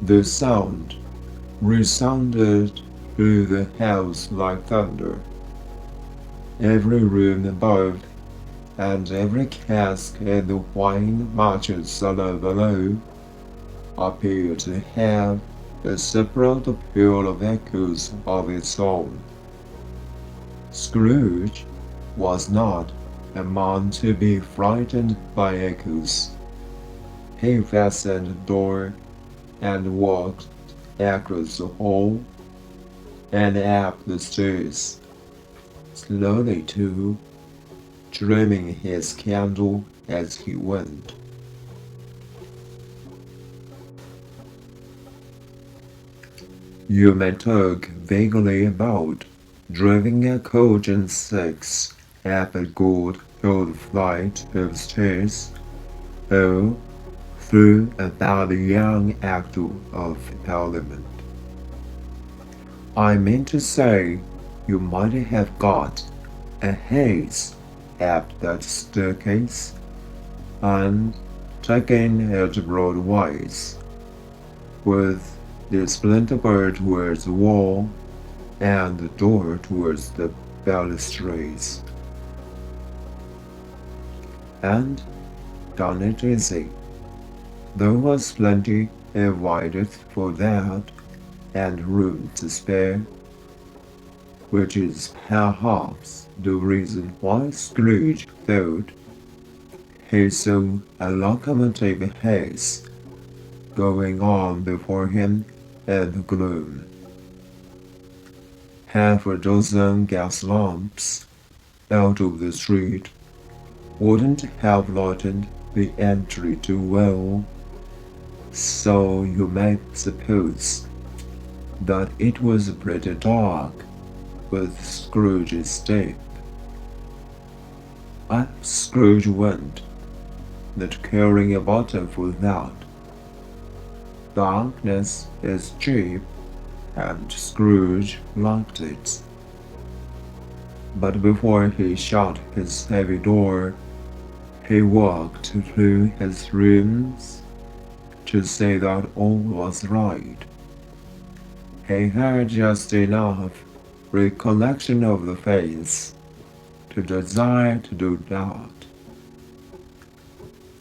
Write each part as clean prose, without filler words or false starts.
The sound resounded through the house like thunder. Every room above and every cask in the wine merchant cellar below appeared to have a separate appeal of echoes of its own. Scrooge was not a man to be frightened by echoes. He fastened the door and walked across the hall and up the stairs, slowly too, trimming his candle as he went. You may talk vaguely about driving a coach and six up a good old flight of stairs, or through about a young actor of Parliament. I mean to say, you might have got a haze up that staircase, and taken it broadways, with the splinter bar towards the wall and the door towards the balustrades. And done it easy. There was plenty of width for that, and room to spare, which is perhaps the reason why Scrooge thought he saw a locomotive haze going on before him in the gloom. Half a dozen gas lamps out of the street wouldn't have lightened the entry too well, so you may suppose that it was pretty dark with Scrooge's step. Up Scrooge went, not caring a button for that. Darkness is cheap, and Scrooge liked it. But before he shut his heavy door, he walked through his rooms to see that all was right. He had just enough recollection of the face to desire to do that.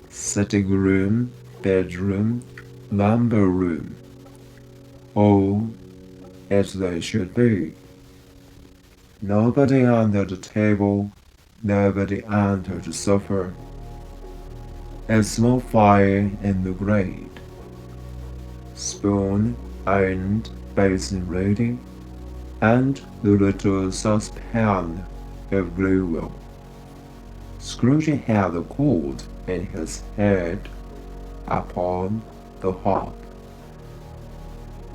Sitting room, bedroom, lumber room, all as they should be. Nobody under the table, nobody under the sofa. A small fire in the grate. Spoon and basin ready, and the little saucepan of glue oil. Scrooge had a cold in his head upon the hob.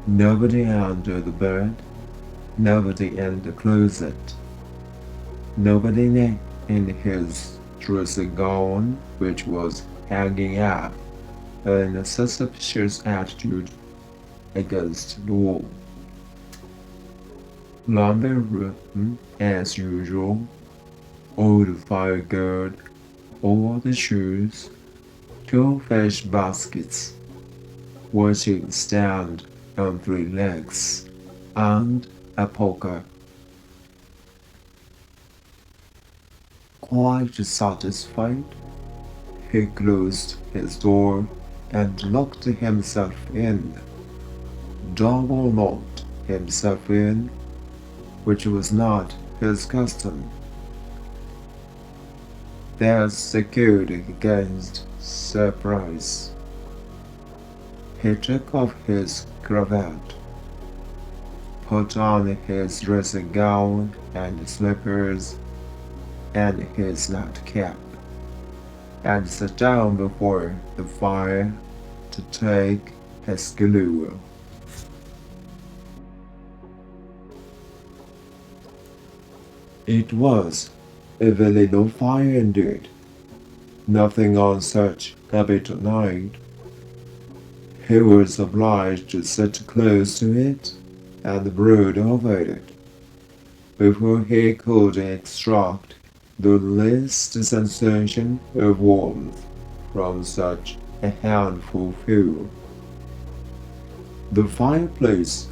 Nobody under the bed, nobody in the closet, nobody in his dressing gown, which was hanging up in a suspicious attitude against the wall. Lumber room as usual, all the fireguard, all the shoes, 2 fish baskets, washing stand on 3 legs, and a poker. Quite satisfied, he closed his door and locked himself in, double-locked himself in, which was not his custom. That secured against surprise. He took off his cravat, put on his dressing gown and slippers, and his nightcap, and sat down before the fire to take his glue. It was a very low fire indeed, nothing on such a bitter night. He was obliged to sit close to it and brood over it, before he could extract the least sensation of warmth from such a handful of fuel. The fireplace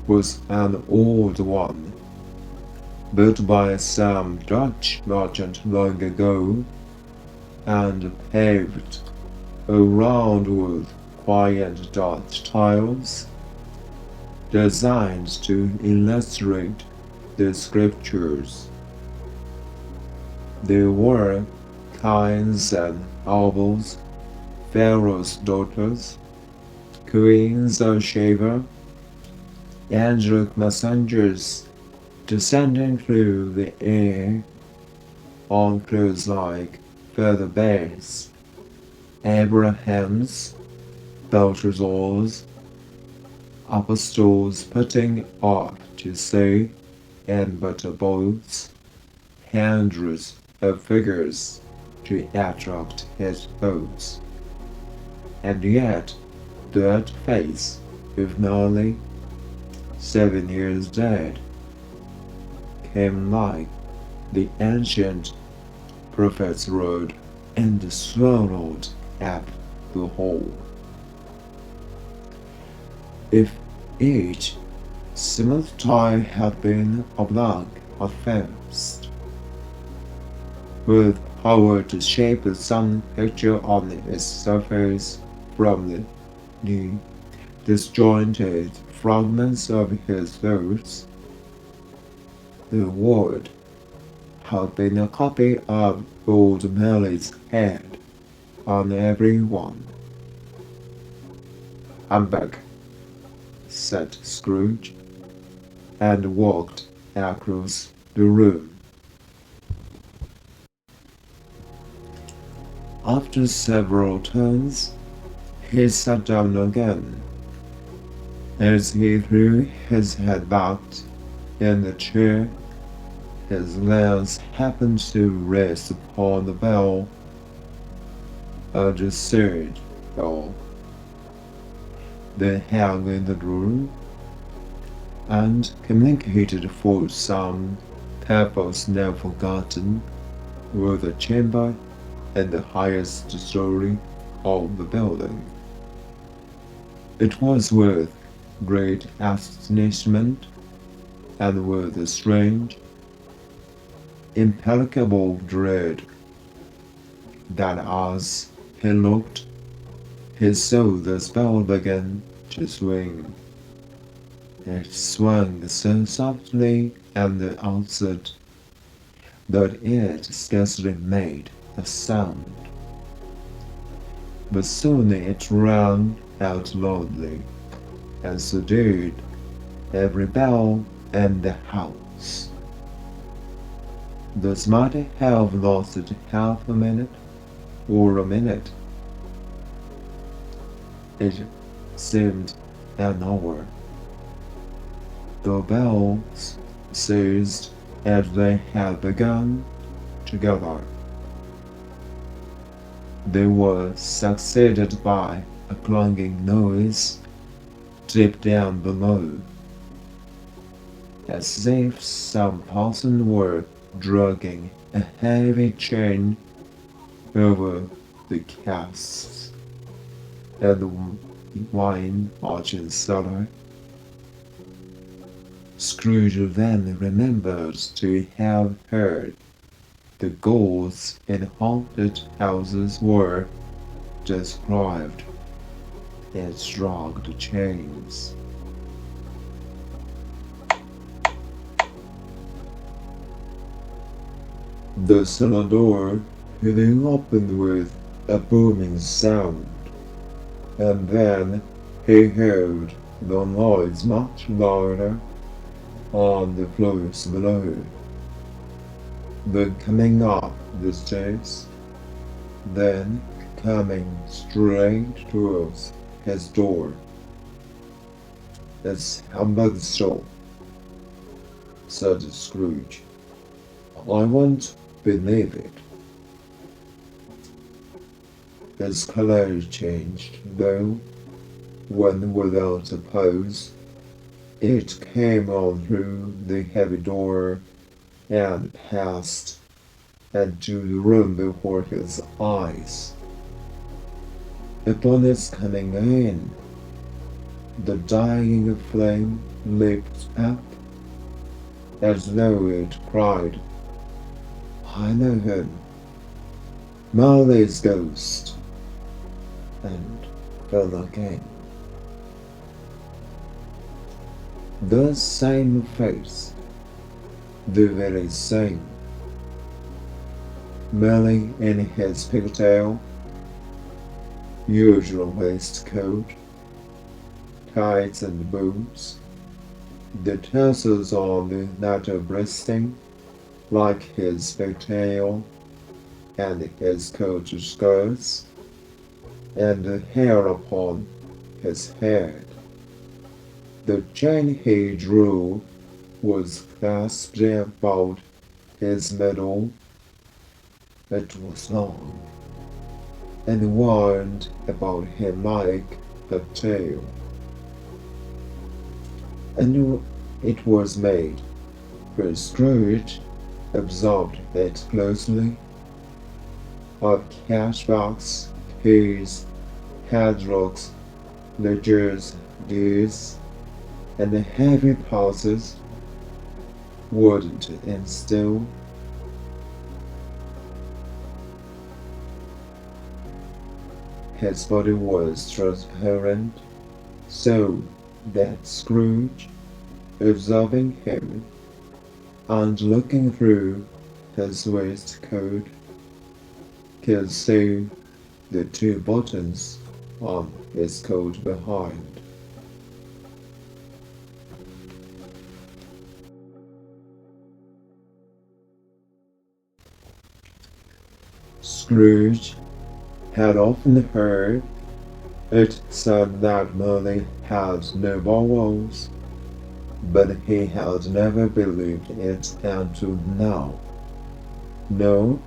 was an old one, built by some Dutch merchant long ago, and paved around with quiet Dutch tiles, designed to illustrate the scriptures. There were Cain's and Abel's, Pharaoh's daughters, Queens of Sheba, angelic messengers descending through the air on clothes like feather beds, Abraham's, Belshazzar's, apostles putting off to sea and butter boats, hundreds of figures to attract his boats. And yet, that face of Marley, 7 years dead, came like the ancient prophet's rod and swallowed up the whole. If each smooth tie had been oblong at first, with power to shape some picture on its surface from the new disjointed fragments of his thoughts, the word had been a copy of old Marley's head on every one. "I'm back," said Scrooge, and walked across the room. After several turns, he sat down again. As he threw his head back in the chair, his glance happened to rest upon the bell, a dessert bell. They hung in the drawer, and communicated for some purpose now forgotten with a chamber in the highest story of the building. It was with great astonishment and with a strange, implacable dread that as he looked, he saw the spell begin to swing. It swung so softly at the outset that it scarcely made a sound, but soon it rang out loudly and subdued every bell in the house. This might have lasted half a minute or a minute. It seemed an hour. The bells ceased as they had begun together. They were succeeded by a clanging noise deep down below, as if some person were dragging a heavy chain over the casks and the wine auction cellar. Scrooge then remembered to have heard the ghosts in haunted houses were described as dragged chains. The cellar door hitting opened with a booming sound, and then he heard the noise much louder on the floors below. Then coming up the stairs, then coming straight towards his door. "It's hamburger store," said Scrooge. "I won't believe it." His color changed, though, when without a pause, it came on through the heavy door and passed into the room before his eyes. Upon its coming in, The dying flame leaped up, as though it cried, "I know him, Marley's ghost," and fell again. The same face, the very same. Marley in his pigtail, usual waistcoat, tights and boots, the tassels on the latter breasting, like his pigtail, and his coat skirts, and the hair upon his head. The chain he drew was clasped about his middle. It was long, and wound about him like a tail, and it was made, for Scrooge observed it closely, of cash-box, keys, padlocks, ledgers, deeds, and the heavy pulses, wooden and steel. His body was transparent, so that Scrooge, observing him, and looking through his waistcoat, could see the two buttons on his coat behind. Scrooge had often heard it said that Marley had no bowels, but he had never believed it until now. No,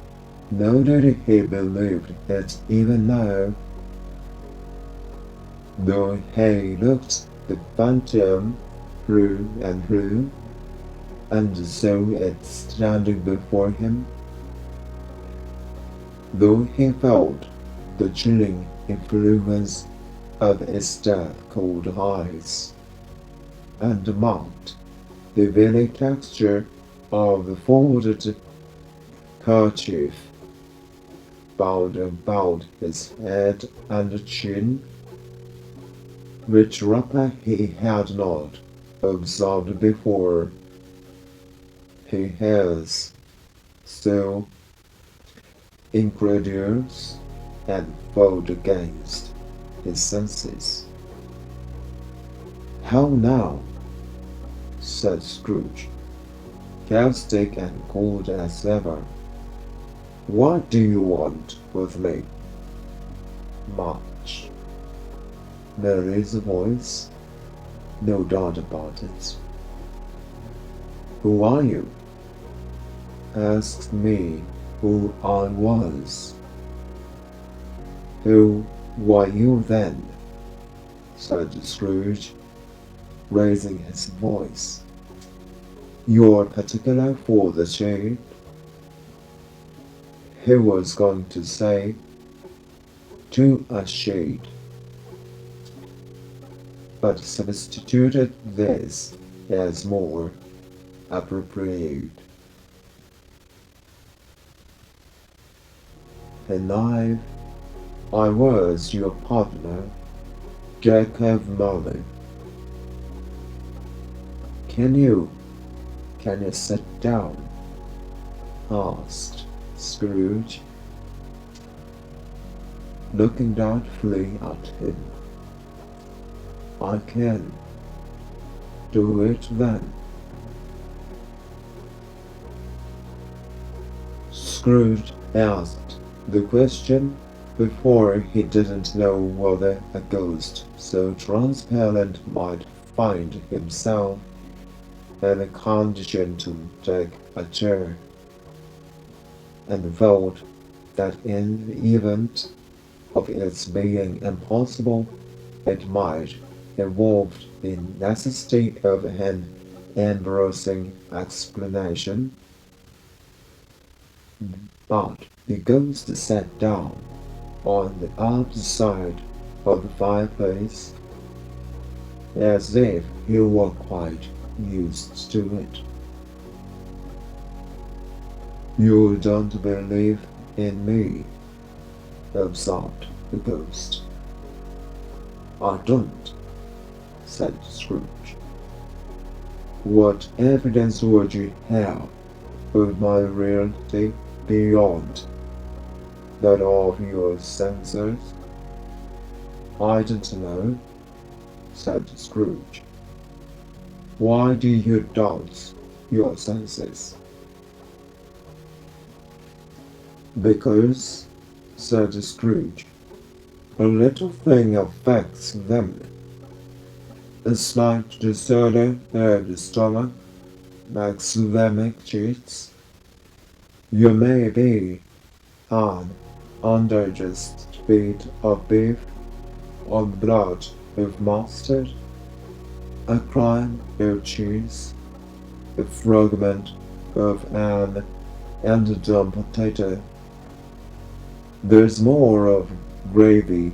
nor did he believe it even now, though he looked the phantom through and through, and saw it standing before him. Though he felt the chilling influence of its dark-cold eyes, and marked the very texture of the folded kerchief bound about his head and chin, which wrapper he had not observed before. He has still incredulous and fought against his senses. "How now?" said Scrooge, caustic and cold as ever. "What do you want with me?" "Much." Mary's voice, no doubt about it. "Who are you?" "Asked me who I was." "Who were you then?" said Scrooge, raising his voice. "You're particular for the shade?" He was going to say, "to a shade," but substituted this as more appropriate. "And I was your partner, Jacob Marley." Can you sit down?" asked Scrooge, looking doubtfully at him. "I can. Do it then." Scrooge asked the question before he didn't know whether a ghost so transparent might find himself in a condition to take a chair, and felt that in the event of its being impossible, it might involve the necessity of an embarrassing explanation. But the ghost sat down on the opposite side of the fireplace, as if he were quite used to it. "You don't believe in me," observed the ghost. "I don't," said Scrooge. "What evidence would you have of my reality beyond that of your senses?" "I don't know," said Scrooge. "Why do you doubt your senses?" "Because," said Scrooge, "a little thing affects them. A slight disorder of the stomach makes them itches. You may be an undigested bit of beef or blood of mustard, a crumb of cheese, a fragment of an underdone potato. There's more of gravy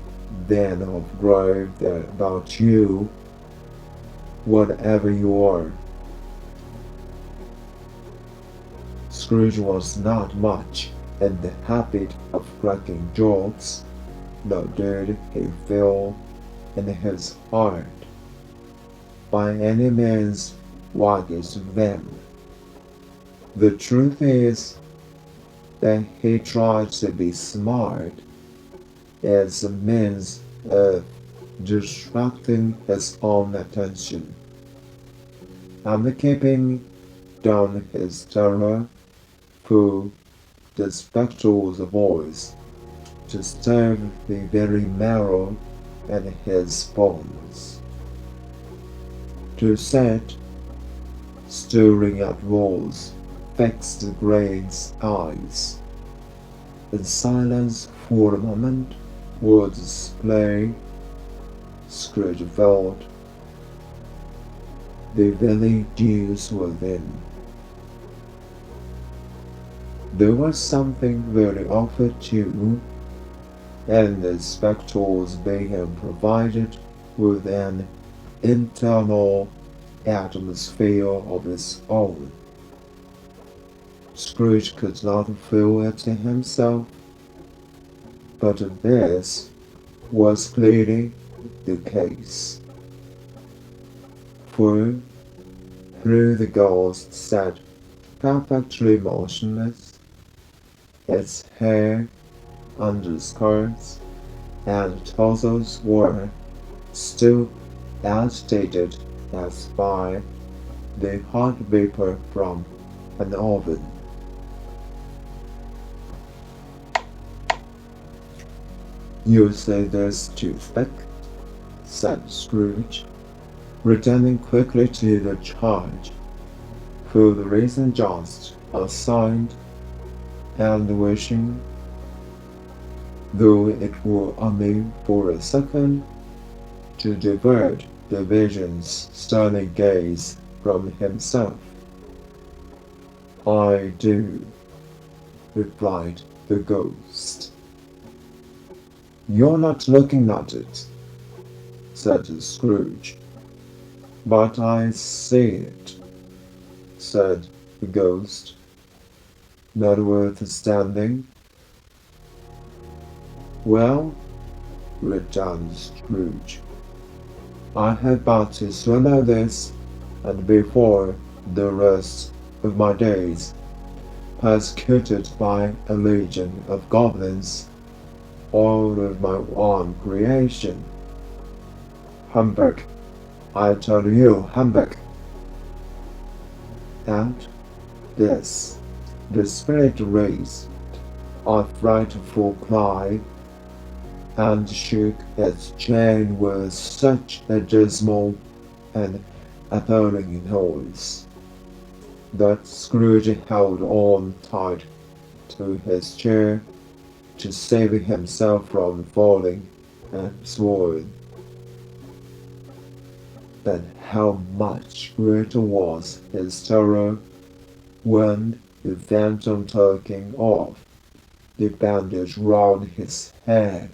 than of grave about you, whatever you are." Scrooge was not much in the habit of cracking jokes, nor did he feel in his heart by any means waggish of them. The truth is that he tried to be smart as a means of distracting his own attention, and keeping down his terror through the spectre's voice to stir the very marrow in his bones. To sit, staring at walls, fixed Gray's eyes, in silence for a moment would display, Scrooge felt, the very deuce within. There was something very awful too, and the spectre's being provided with an internal atmosphere of its own. Scrooge could not feel it himself, but this was clearly the case. For through the ghost sat perfectly motionless, its hair, underskirts, and torsos were still agitated as by the hot vapor from an oven. "You say there's toothpick?" said Scrooge, returning quickly to the charge, for the reason just assigned, and wishing, though it were only for a second, to divert the vision's stony gaze from himself. "I do," replied the ghost. "You're not looking at it," said Scrooge. "But I see it," said the ghost, notwithstanding. "Well," returned Scrooge, "I had but to swallow this, and before the rest of my days, persecuted by a legion of goblins, all of my own creation. Humbug! I tell you, humbug!" At this, the spirit raised a frightful cry, and shook its chain with such a dismal and appalling noise, that Scrooge held on tight to his chair to save himself from falling, and swore. But how much greater was his terror when the phantom taking off the bandage round his head,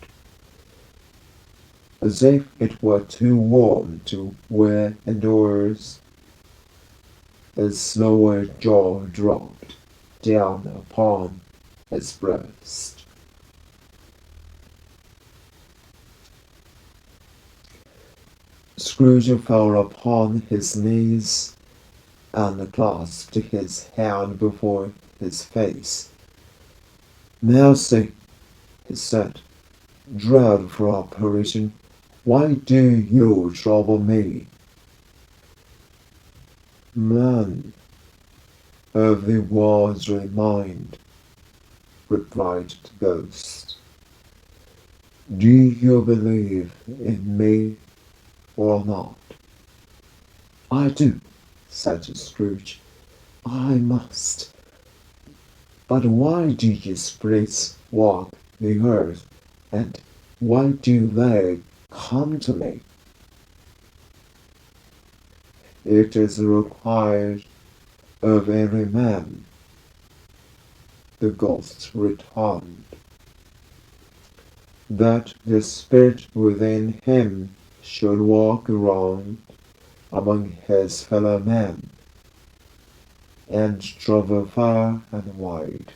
as if it were too warm to wear indoors. His lower jaw dropped down upon his breast. Scrooge fell upon his knees and clasped his hand before his face. "Mercy," he said, "dreadful apparition, why do you trouble me?" "Man of the wandering mind," replied the ghost, "do you believe in me or not?" "I do," said Scrooge. "I must. But why do you spirits walk the earth, and why do they come to me?" "It is required of every man," the ghost returned, "that the spirit within him should walk around among his fellow men, and travel far and wide.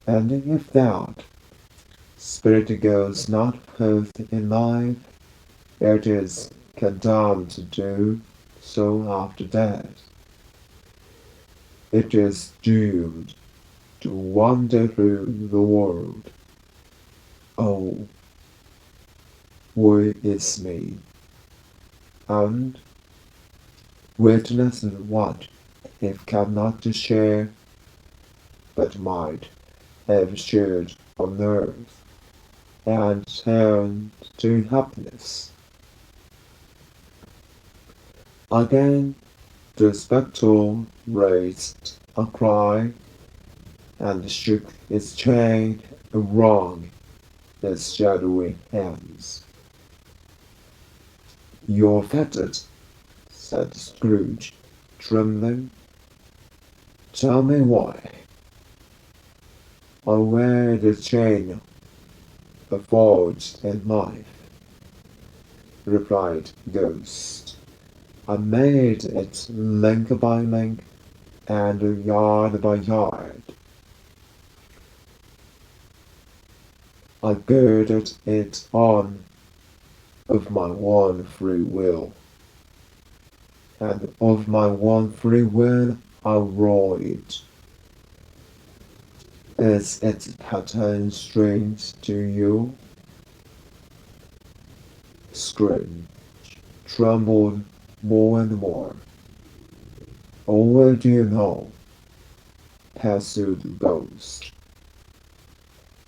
And if that spirit goes not forth in life, it is condemned to do so after death. It is doomed to wander through the world. Oh, woe is me! And witness what if cannot to share, but might have shared on earth, and turned to happiness." Again the spectre raised a cry, and shook its chain around its shadowy hands. "You're fettered," said Scrooge, trembling. "Tell me why." "I wear the chain forged in life," replied the ghost. "I made it link by link and yard by yard. I girded it on of my one free will, and of my one free will I wore it. Is its pattern strange to you?" Scrooge trembled more and more. "Oh, do you know," pursued the ghost,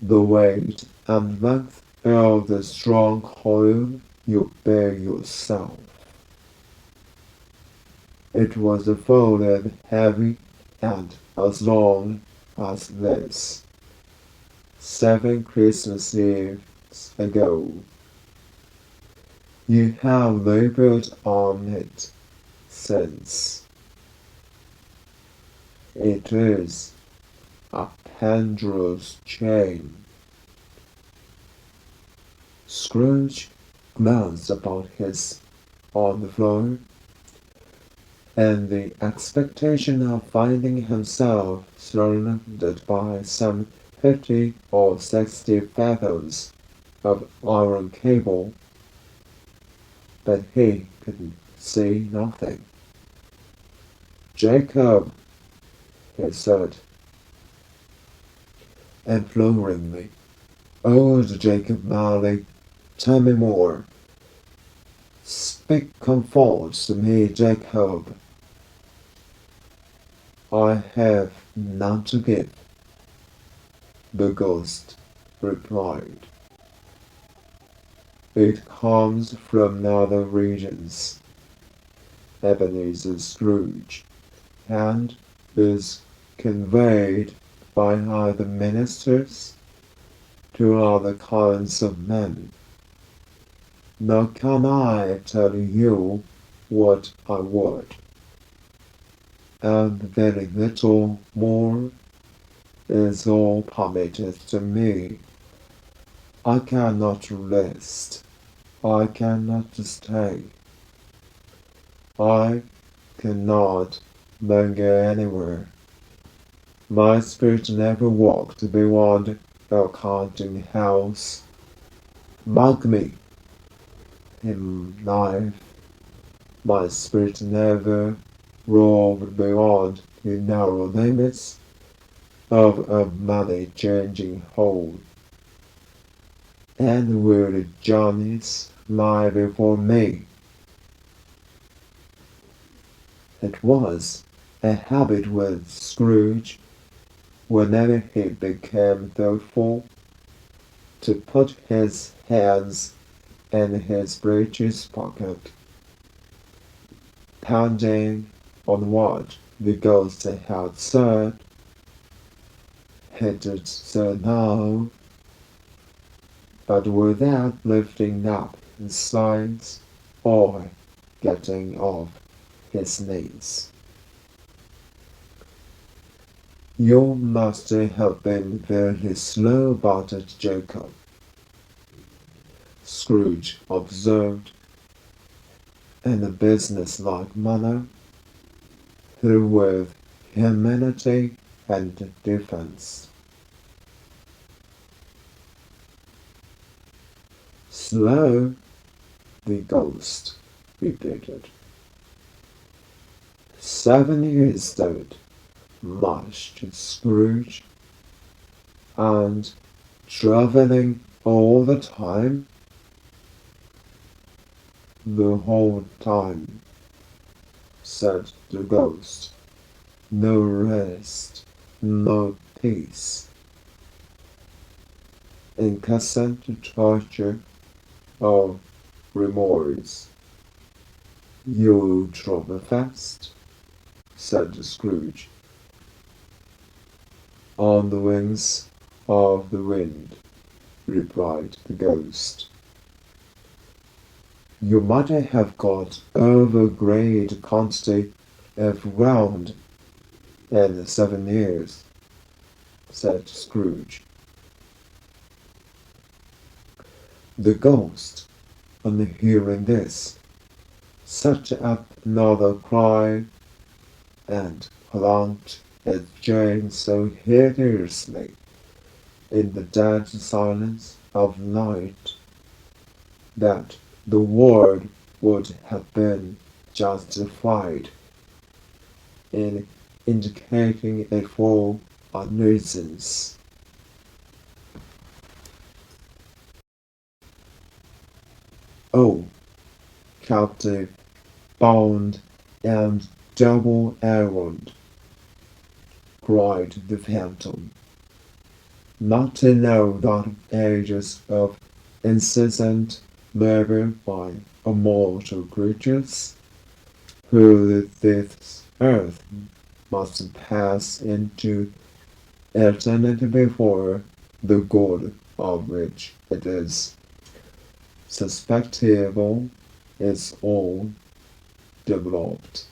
"the weight and length of the strong coil you bear yourself? It was folded heavy and as long as this 7 Christmas Eves ago. You have labored on it since. It is a pendulous chain." Scrooge glanced about on the floor, in the expectation of finding himself surrounded by some 50 or 60 fathoms of iron cable, but he could see nothing. "Jacob," he said, imploringly. "Old Jacob Marley, tell me more. Speak comfort to me, Jacob." "I have none to give," the ghost replied. "It comes from nether regions, Ebenezer Scrooge, and is conveyed by either ministers to other kinds of men. Nor can I tell you what I would, and very little more is all permitted to me. I cannot rest. I cannot stay. I cannot linger anywhere. My spirit never walked beyond a counting house. Mark me in life. My spirit never roved beyond the narrow limits of a money-changing hole. And weary journeys lie before me. It was a habit with Scrooge, whenever he became thoughtful, to put his hands in his breeches pocket, pounding on what the ghost had said. He did so now, but without lifting up his sides or getting off his knees. You must have been very slow about it, Jacob, Scrooge observed in a business-like manner, though with humility and defense. Slow, the ghost repeated. 7 years, David, mused Scrooge. And traveling all the time? The whole time, said the ghost. No rest, no peace. Incessant torture of remorse. You travel fast, said Scrooge. On the wings of the wind, replied the ghost. You might have got over great quantity of ground in 7 years, said Scrooge. The ghost, on hearing this, set up another cry, and plunged its chain so hideously in the dead silence of night that the word would have been justified in indicating it for a nuisance. Oh, captive, bound, and double-ironed, cried the phantom, not to know that ages of incessant labor by immortal creatures, who this earth must pass into eternity before the good of which it is susceptible is all developed.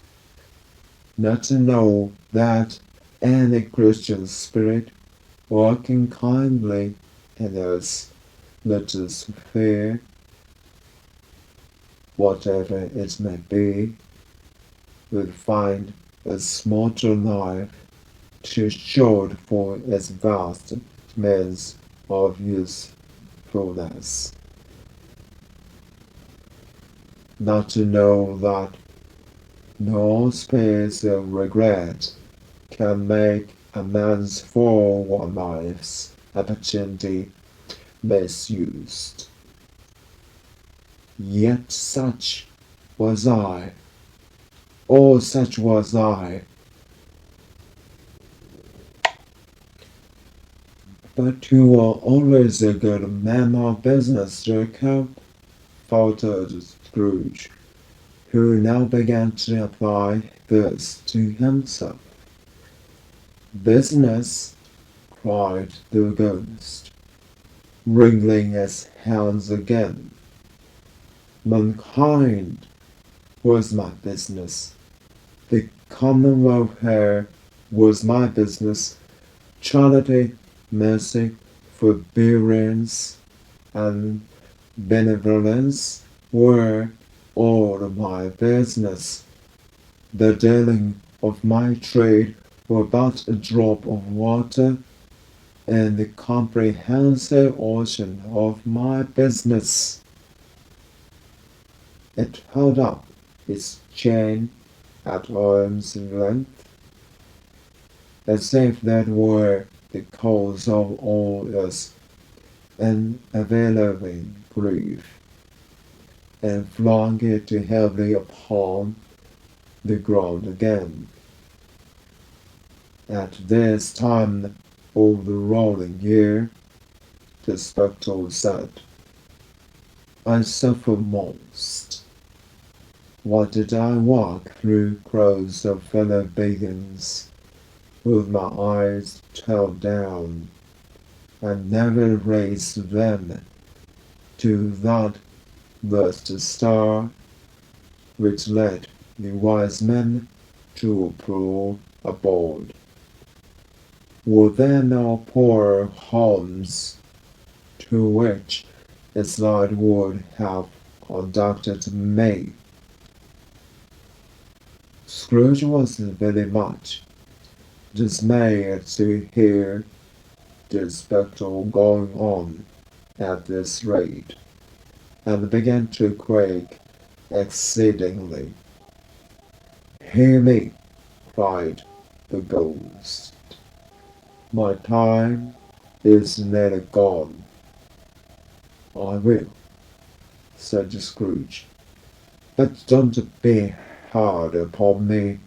Not to know that any Christian spirit working kindly in us, let us fear, whatever it may be, will find its mortal life too short for its vast means of usefulness. Not to know that no space of regret can make amends for one life's opportunity misused. Yet such was I. Oh, such was I. But you were always a good man of business, Jacob, faltered Scrooge, who now began to apply this to himself. Business, cried the ghost, wringing its hands again. Mankind was my business. The common welfare was my business. Charity, mercy, forbearance, and benevolence were all my business. The dealing of my trade were but a drop of water in the comprehensive ocean of my business. It held up its chain at arm's length, as if that were the cause of all its unavailing grief, and flung it heavily upon the ground again. At this time of the rolling year, the spectre said, I suffer most. Why did I walk through crowds of fellow beings with my eyes held down, and never raised them to that blessed star which led the wise men to a pool abode? Were there no poorer homes to which its light would have conducted me? Scrooge was very much dismayed to hear the spectre going on at this rate, and began to quake exceedingly. Hear me, cried the ghost. My time is nearly gone. I will, said Scrooge, but don't be hard upon me.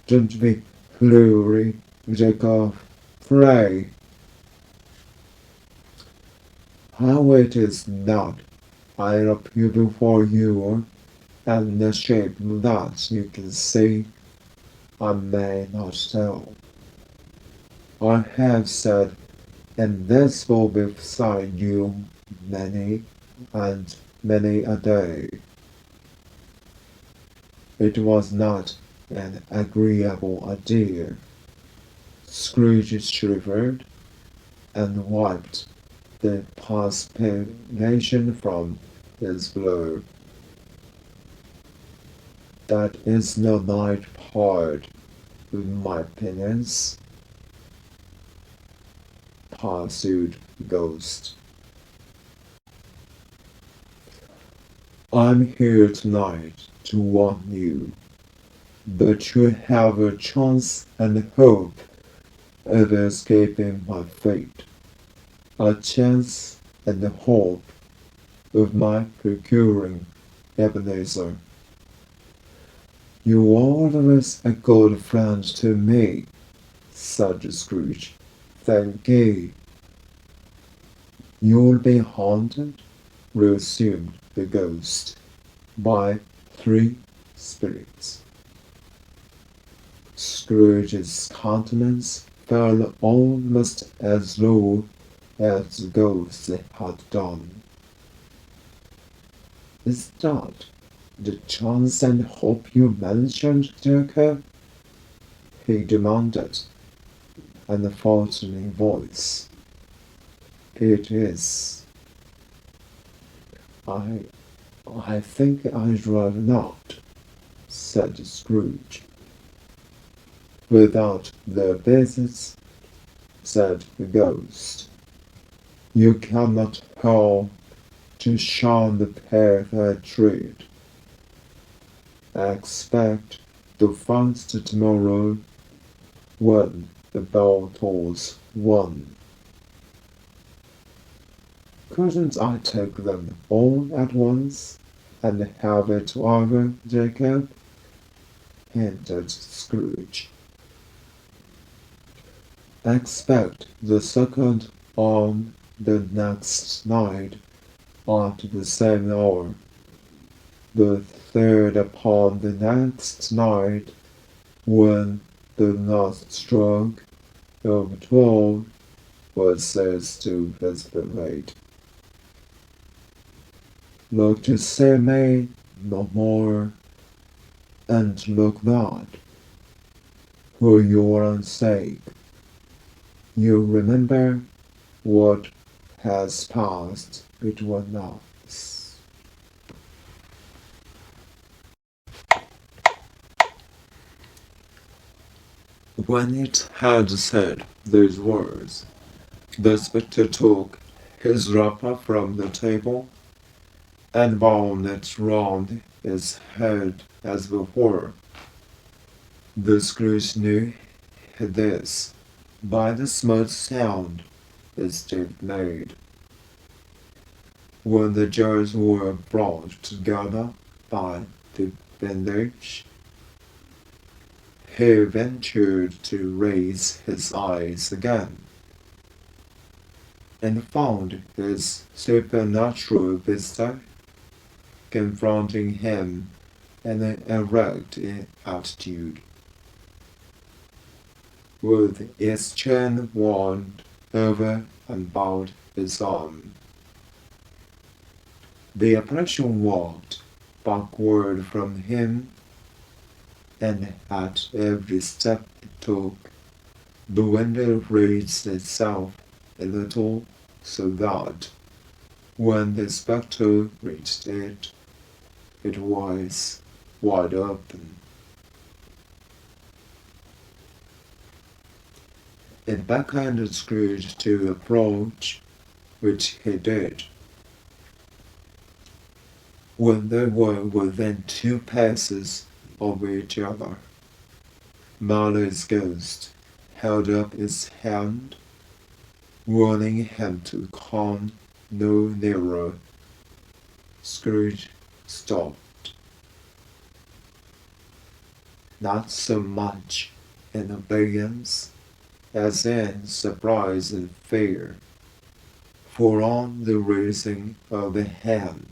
Don't be flurry, Jacob, pray. How it is that I appear before you, and in the shape that you can see, I may not tell. I have said, and this will be beside you many and many a day. It was not an agreeable idea. Scrooge shivered and wiped the perspiration from his brow. That is no light part with my penance, pursued the ghost. I'm here tonight to warn you that you have a chance and hope of escaping my fate, a chance and hope of my procuring Ebenezer. You are always a good friend to me, said Scrooge. Thank you. You'll be haunted, resumed the ghost, by 3 spirits. Scrooge's countenance fell almost as low as the ghost had done. Is that the chance and hope you mentioned, Jacob? He demanded, in a faltering voice. It is. I think I'd rather not, said Scrooge. Without their business, said the ghost. You cannot help to shun the path I tread. I expect to fast tomorrow when the bell tolls 1. Couldn't I take them all at once and have it over, Jacob? Hinted Scrooge. Expect the second on the next night at the same hour, the third upon the next night when the last stroke of 12 was ceased to desperate. Look to see me no more, and look not, for your own sake. You remember what has passed between us. When it had said these words, the spectre took his wrapper from the table and bound it round his head as before. The Scrooge knew this by the smooth sound Stave made. When the jars were brought together by the bandage, he ventured to raise his eyes again, and found his supernatural visitor confronting him in an erect attitude, with its chin wound over and about his arm. The apparition walked backward from him, and at every step it took, the window raised itself a little so that, when the spectre reached it, it was wide open. It beckoned Scrooge to approach, which he did. When they were within 2 paces of each other, Marley's ghost held up its hand, warning him to come no nearer. Scrooge stopped, not so much in obedience as in surprise and fear, for on the raising of the hand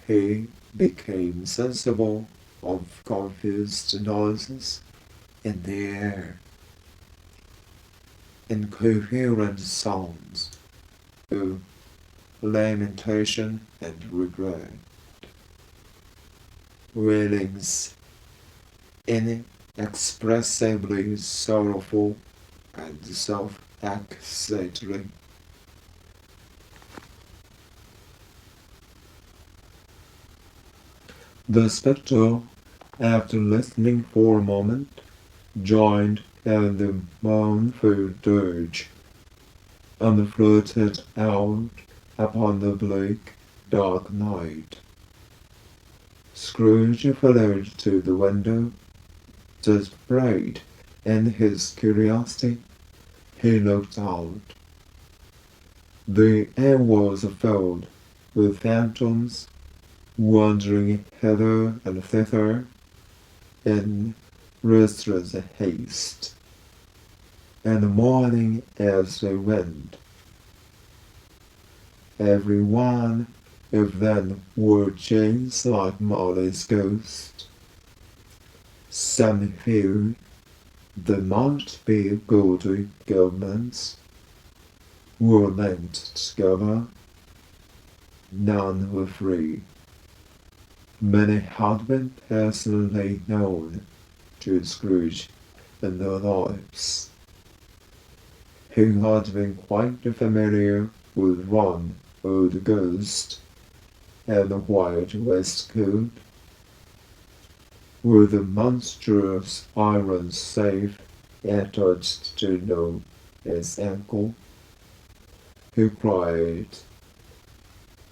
he became sensible of confused noises in the air, incoherent sounds of lamentation and regret, wailings inexpressibly sorrowful and self-accusatory. The spectre, after listening for a moment, joined in the mournful dirge, and floated out upon the bleak, dark night. Scrooge followed to the window. Desperate in his curiosity, he looked out. The air was filled with phantoms, wandering hither and thither in restless haste, and mourning as they went. Every one of them wore chains like Marley's ghost. Some feared they might be gaudy governments, were linked together. None were free. Many had been personally known to Scrooge in their lives. He had been quite familiar with one old ghost in a white waistcoat, with a monstrous iron safe attached to his ankle, who cried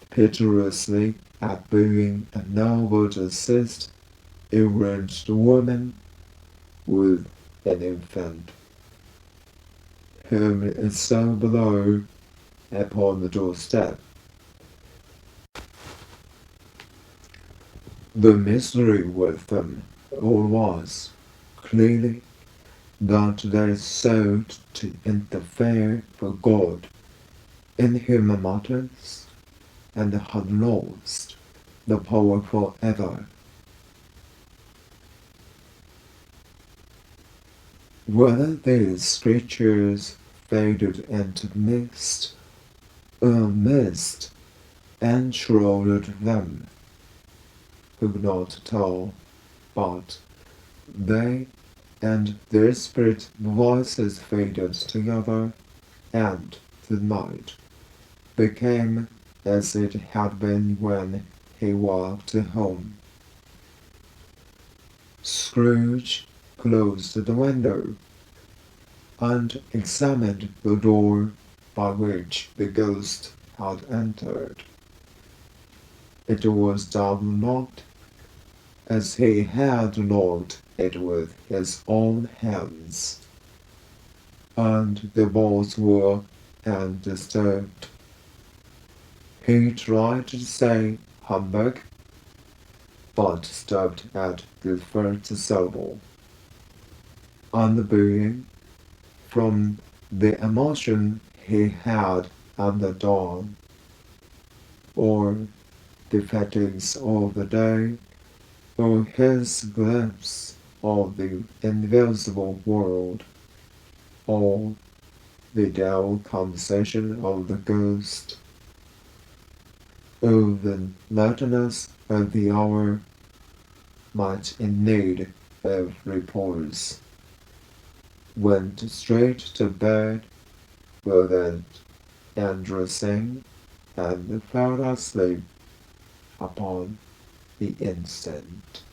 piteously at being unable to assist a wretched woman with an infant, whom it saw below upon the doorstep. The mystery with them all was, clearly, that they sought to interfere for God in human matters, and had lost the power forever. Whether these creatures faded into mist, or mist enshrouded them, could not tell, but they and their spirit voices faded together, and the night became as it had been when he walked home. Scrooge closed the window and examined the door by which the ghost had entered. It was double-locked, as he had locked it with his own hands, and the bolts were undisturbed. He tried to say humbug, but stopped at the first syllable, and being, from the emotion he had at the dawn, or the fatigues of the day, or his glimpse of the invisible world, or the dull conversation of the ghost, of the lateness of the hour, much in need of repose, went straight to bed without undressing, and fell asleep upon the instant.